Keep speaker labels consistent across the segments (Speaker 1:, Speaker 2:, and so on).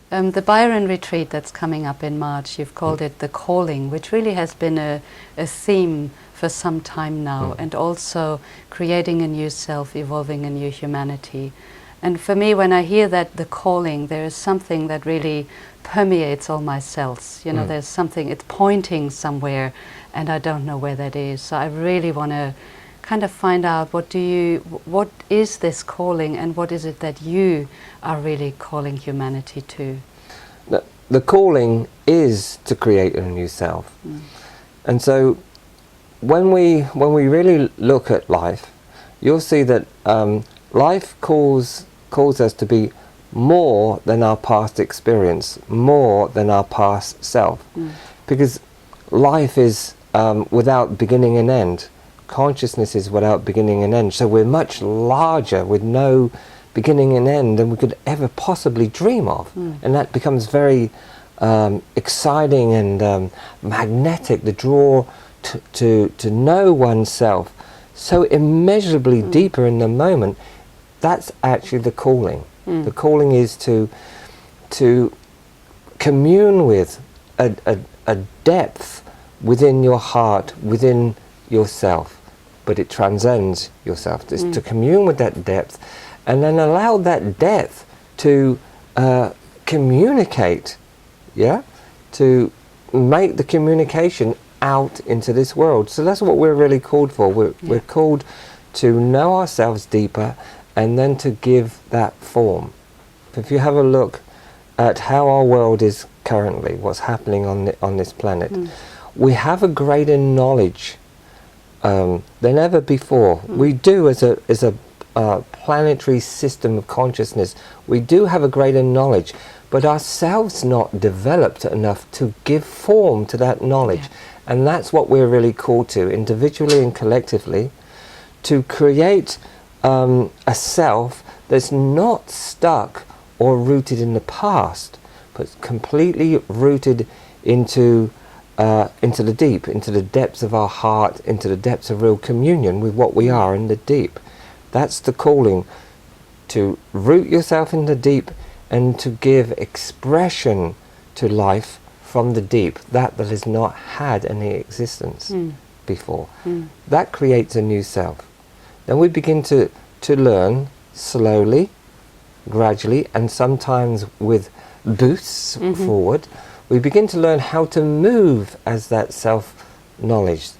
Speaker 1: The Byron retreat that's coming up in March, you've called it the calling, which really has been a theme for some time now, and also creating a new self, evolving a new humanity. And for me, when I hear that, the calling, there is something that really permeates all my cells. You know, there's something, it's pointing somewhere, and I don't know where that is. So I really want to kind of find out, what is this calling, and what is it that you are really calling humanity to?
Speaker 2: The calling is to create a new self. And so when we really look at life, you'll see that life calls us to be more than our past experience, more than our past self. Because life is without beginning and end. Consciousness is without beginning and end. So we're much larger with no beginning and end than we could ever possibly dream of. And that becomes very exciting and magnetic, the draw to know oneself so immeasurably deeper in the moment. That's actually the calling. The calling is to commune with a depth within your heart, within yourself, but it transcends yourself. It's to commune with that depth, and then allow that depth to communicate, to make the communication out into this world. So that's what we're really called for. We're called to know ourselves deeper, and then to give that form. If you have a look at how our world is currently, what's happening on this planet, we have a greater knowledge than ever before. We do, as a planetary system of consciousness, we do have a greater knowledge, but ourselves not developed enough to give form to that knowledge. And that's what we're really called to, individually and collectively, to create a self that's not stuck or rooted in the past, but completely rooted into the deep, into the depths of our heart, into the depths of real communion with what we are in the deep. That's the calling, to root yourself in the deep and to give expression to life from the deep, that has not had any existence before. That creates a new self. Then we begin to learn slowly, gradually, and sometimes with boosts forward. We begin to learn how to move as that self-knowledge,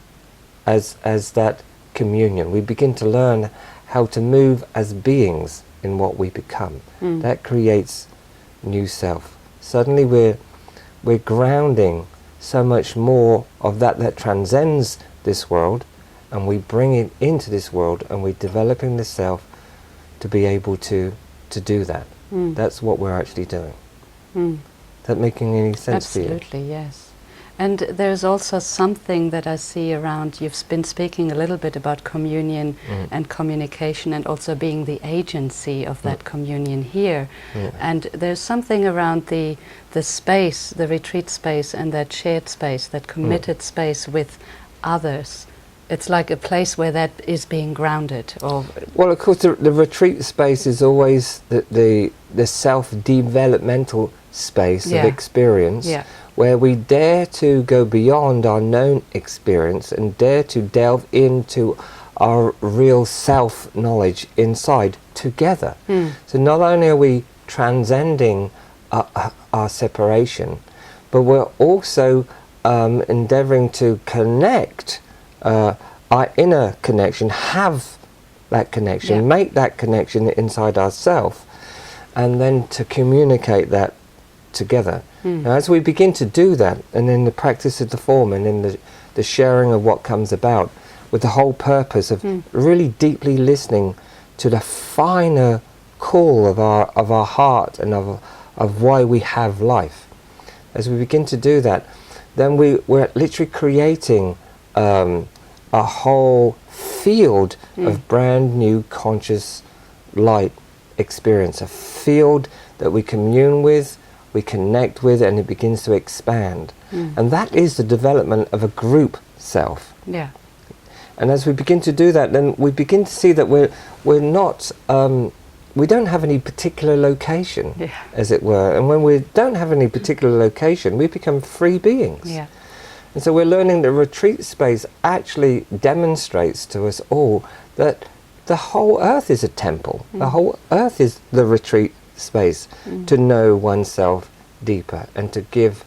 Speaker 2: as that communion. We begin to learn how to move as beings in what we become. That creates new self. Suddenly we're grounding so much more of that transcends this world, and we bring it into this world, and we're developing the self to be able to do that. That's what we're actually doing. Is that making any sense to you?
Speaker 1: Absolutely, yes. And there's also something that I see around, you've been speaking a little bit about communion and communication, and also being the agency of that communion here. And there's something around the space, the retreat space, and that shared space, that committed space with others. It's like a place where that is being grounded.
Speaker 2: Well, of course, the retreat space is always the self-developmental space of experience, where we dare to go beyond our known experience and dare to delve into our real self-knowledge inside together. So not only are we transcending our separation, but we're also endeavoring to connect our inner connection, have that connection, make that connection inside ourselves, and then to communicate that together. Now, as we begin to do that, and in the practice of the form, and in the sharing of what comes about, with the whole purpose of really deeply listening to the finer call of our heart and of why we have life. As we begin to do that, then we're literally creating a whole field of brand new conscious light experience, a field that we commune with, we connect with, and it begins to expand. And that is the development of a group self. And as we begin to do that, then we begin to see that we're not we don't have any particular location,
Speaker 1: Yeah.
Speaker 2: as it were. And when we don't have any particular location, we become free beings.
Speaker 1: Yeah.
Speaker 2: And so we're learning that retreat space actually demonstrates to us all that the whole earth is a temple. The whole earth is the retreat space to know oneself deeper and to give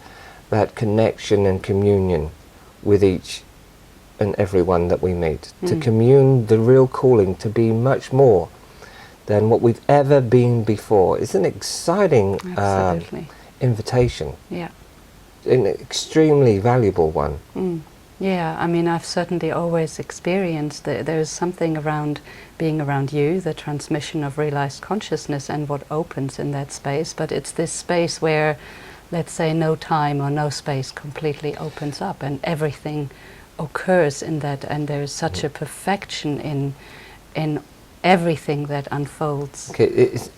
Speaker 2: that connection and communion with each and every one that we meet. To commune the real calling to be much more than what we've ever been before. It's an exciting
Speaker 1: Absolutely.
Speaker 2: invitation.
Speaker 1: Yeah.
Speaker 2: An extremely valuable one.
Speaker 1: Yeah, I mean, I've certainly always experienced that there's something around being around you, the transmission of realized consciousness and what opens in that space, but it's this space where, let's say, no time or no space completely opens up and everything occurs in that, and there's such a perfection in everything that unfolds.
Speaker 2: Okay,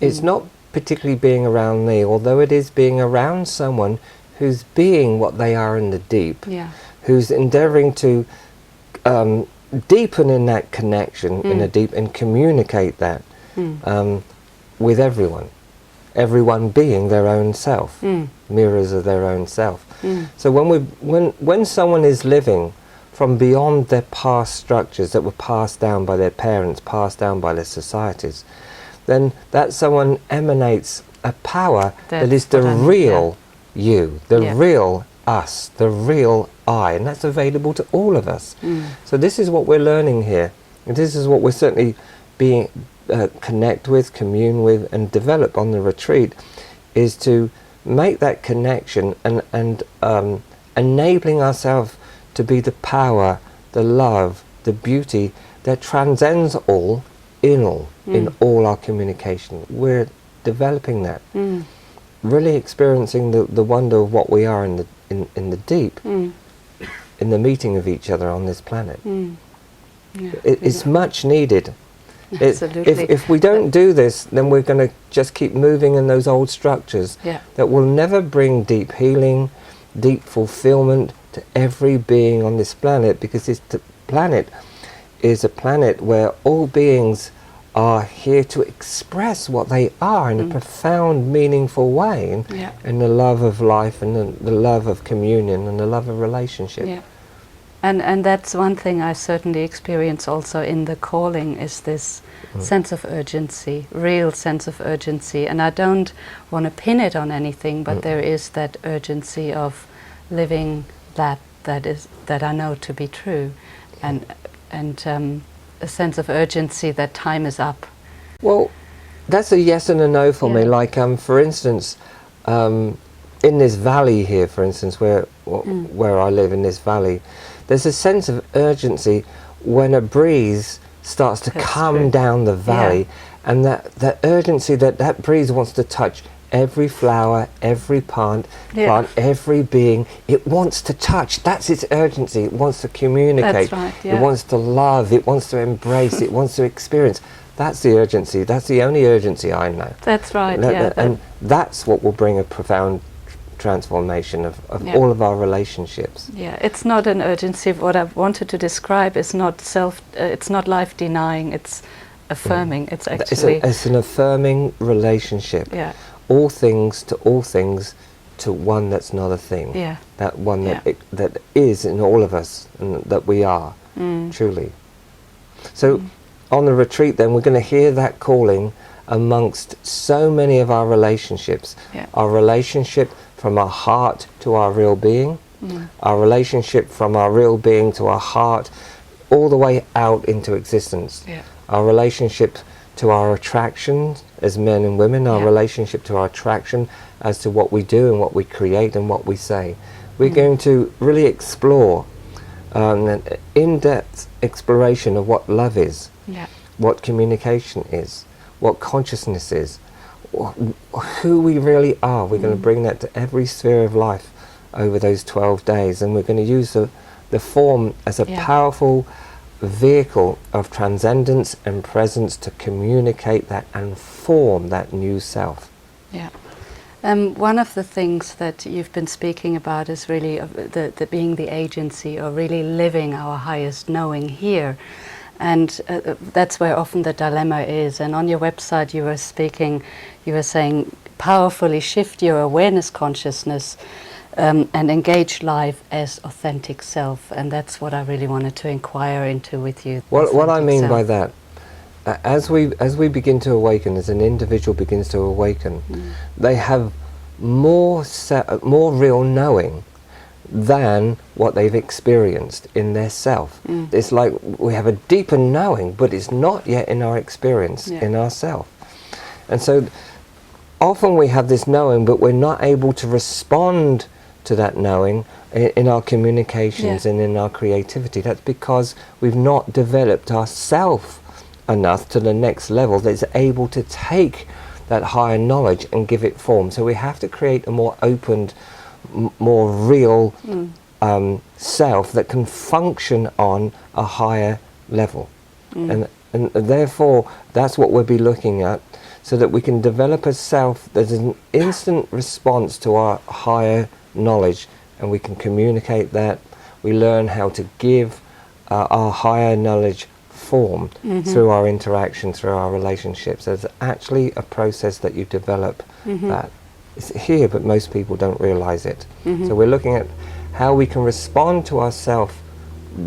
Speaker 2: it's not particularly being around me, although it is being around someone who's being what they are in the deep,
Speaker 1: Yeah.
Speaker 2: who's endeavoring to deepen in that connection in the deep and communicate that with everyone being their own self, mirrors of their own self. So when someone is living from beyond their past structures that were passed down by their parents, passed down by their societies, then that someone emanates a power that is the real you, the real us, the real I, and that's available to all of us. So this is what we're learning here. And this is what we're certainly being connect with, commune with, and develop on the retreat, is to make that connection and enabling ourselves to be the power, the love, the beauty that transcends all in all our communication. We're developing that, really experiencing the wonder of what we are in the deep, in the meeting of each other on this planet.
Speaker 1: Yeah,
Speaker 2: It's much needed.
Speaker 1: Absolutely.
Speaker 2: If we don't do this, then we're going to just keep moving in those old structures that will never bring deep healing, deep fulfillment to every being on this planet, because this planet is a planet where all beings are here to express what they are in a profound, meaningful way, in the love of life and the love of communion and the love of relationship.
Speaker 1: Yeah. And that's one thing I certainly experience also in the calling, is this sense of urgency, real sense of urgency. And I don't want to pin it on anything, but there is that urgency of living that I know to be true, and a sense of urgency that time is up.
Speaker 2: Well, that's a yes and a no for me. Like, for instance, in this valley here, for instance, where I live in this valley, there's a sense of urgency when a breeze starts to come down the valley, and that urgency that breeze wants to touch every flower, every plant, every being. It wants to touch. That's its urgency. It wants to communicate.
Speaker 1: That's right,
Speaker 2: It wants to love. It wants to embrace. It wants to experience. That's the urgency. That's the only urgency I know.
Speaker 1: That's right,
Speaker 2: And that's what will bring a profound transformation of all of our relationships.
Speaker 1: Yeah, it's not an urgency. What I wanted to describe is not it's not life denying. It's affirming. It's actually
Speaker 2: it's an affirming relationship.
Speaker 1: Yeah.
Speaker 2: All things to one that's not a thing.
Speaker 1: Yeah.
Speaker 2: That one that is in all of us, and that we are truly. So on the retreat then, we're going to hear that calling amongst so many of our relationships. Our relationship from our heart to our real being, our relationship from our real being to our heart, all the way out into existence. Our relationship to our attraction as men and women, our relationship to our attraction as to what we do and what we create and what we say. We're going to really explore an in-depth exploration of what love is, what communication is, what consciousness is, who we really are. We're going to bring that to every sphere of life over those 12 days, and we're going to use the form as a powerful vehicle of transcendence and presence to communicate that and form that new self.
Speaker 1: One of the things that you've been speaking about is really the being the agency, or really living our highest knowing here. And that's where often the dilemma is. And on your website you were saying, powerfully shift your awareness consciousness and engage life as authentic self. And that's what I really wanted to inquire into with you.
Speaker 2: What I mean
Speaker 1: self.
Speaker 2: by that, as we begin to awaken, as an individual begins to awaken, they have more real knowing than what they've experienced in their self. It's like we have a deeper knowing, but it's not yet in our experience, in ourself. And so often we have this knowing, but we're not able to respond to that knowing in our communications and in our creativity. That's because we've not developed ourself enough to the next level that's able to take that higher knowledge and give it form. So we have to create a more opened, more real self that can function on a higher level. And therefore that's what we'll be looking at, so that we can develop a self that is an instant response to our higher knowledge, and we can communicate that. We learn how to give our higher knowledge form through our interaction, through our relationships. There's actually a process that you develop that is here, but most people don't realize it. So we're looking at how we can respond to our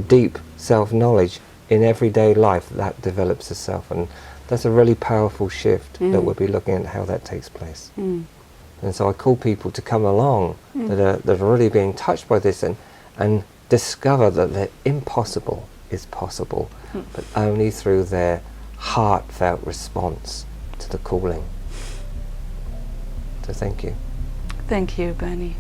Speaker 2: deep self-knowledge in everyday life that develops a self. And that's a really powerful shift that we'll be looking at how that takes place. And so I call people to come along that are really being touched by this and discover that the impossible is possible, but only through their heartfelt response to the calling. So thank you.
Speaker 1: Thank you, Bernie.